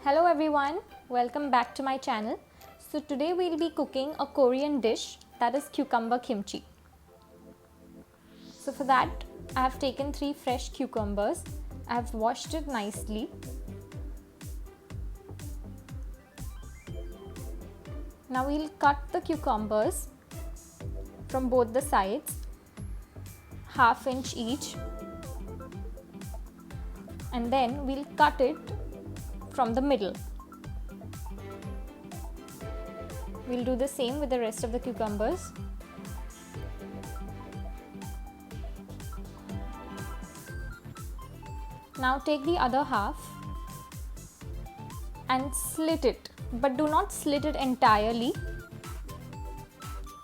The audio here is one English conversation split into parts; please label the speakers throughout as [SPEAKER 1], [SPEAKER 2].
[SPEAKER 1] Hello everyone, welcome back to my channel. So today we'll be cooking a Korean dish, that is cucumber kimchi. So for that I have taken 3 fresh cucumbers. I have washed it nicely. Now we'll cut the cucumbers from both the sides, ½ inch each, and then we'll cut it from the middle. We'll do the same with the rest of the cucumbers. Now take the other half and slit it, but do not slit it entirely.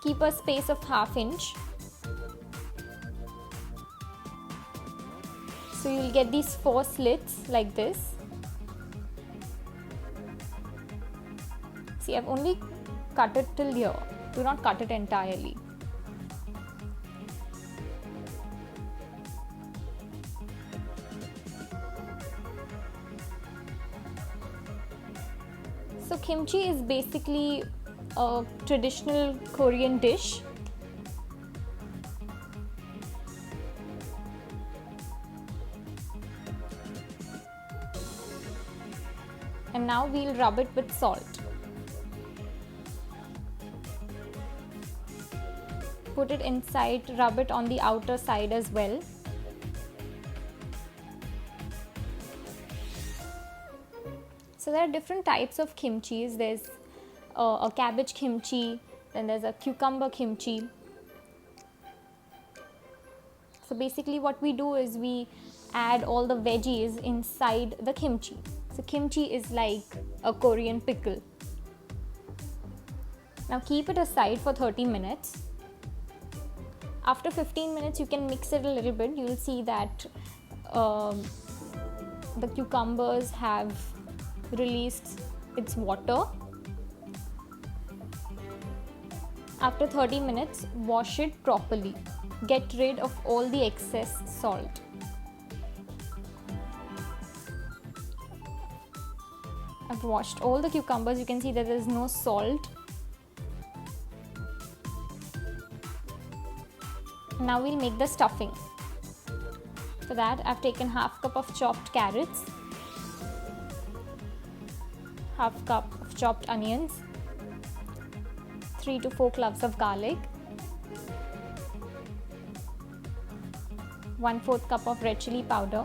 [SPEAKER 1] Keep a space of ½ inch. So you'll get these 4 slits like this. See, I've only cut it till here. Do not cut it entirely. So kimchi is basically a traditional Korean dish. And now we'll rub it with salt. Put it inside, rub it on the outer side as well. So there are different types of kimchis. There's a cabbage kimchi, then there's a cucumber kimchi. So basically what we do is we add all the veggies inside the kimchi. So kimchi is like a Korean pickle. Now keep it aside for 30 minutes. After 15 minutes you can mix it a little bit. You will see that the cucumbers have released its water. After 30 minutes, wash it properly. Get rid of all the excess salt. I've washed all the cucumbers. You can see that there is no salt. Now we'll make the stuffing. For that, I've taken ½ cup of chopped carrots, ½ cup of chopped onions, 3 to 4 cloves of garlic, 1/4 cup of red chili powder.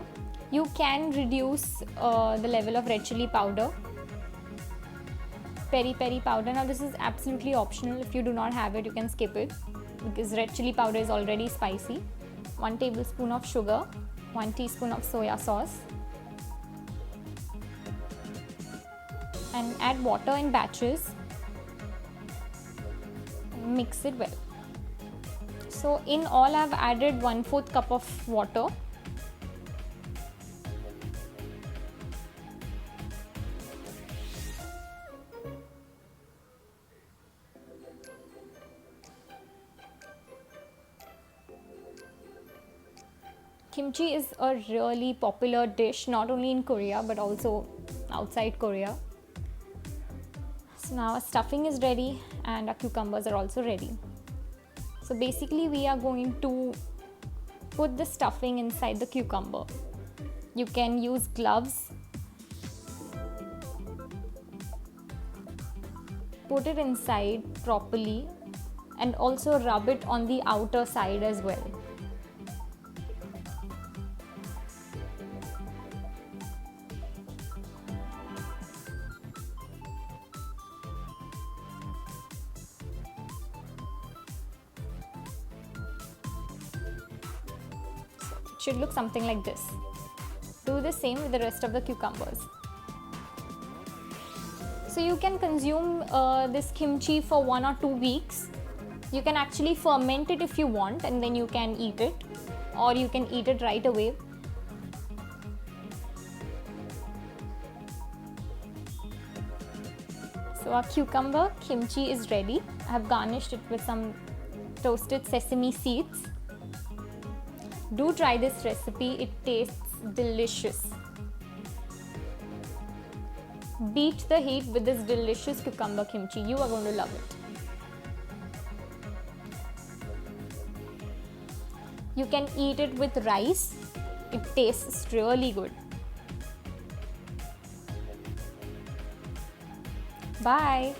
[SPEAKER 1] You can reduce the level of red chili powder. Peri peri powder. Now this is absolutely optional. If you do not have it, you can skip it because red chili powder is already spicy. 1 tablespoon of sugar, 1 teaspoon of soya sauce, and add water in batches. Mix it well. So in all I've added 1/4 cup of water. Kimchi is a really popular dish not only in Korea but also outside Korea. So now our stuffing is ready and our cucumbers are also ready. So basically we are going to put the stuffing inside the cucumber. You can use gloves. Put it inside properly and also rub it on the outer side as well. Should look something like this. Do the same with the rest of the cucumbers. So you can consume this kimchi for 1 or 2 weeks. You can actually ferment it if you want and then you can eat it, or you can eat it right away. So our cucumber kimchi is ready. I have garnished it with some toasted sesame seeds. Do try this recipe, it tastes delicious. beat the heat with this delicious cucumber kimchi. You are going to love it. You can eat it with rice. It tastes really good. Bye.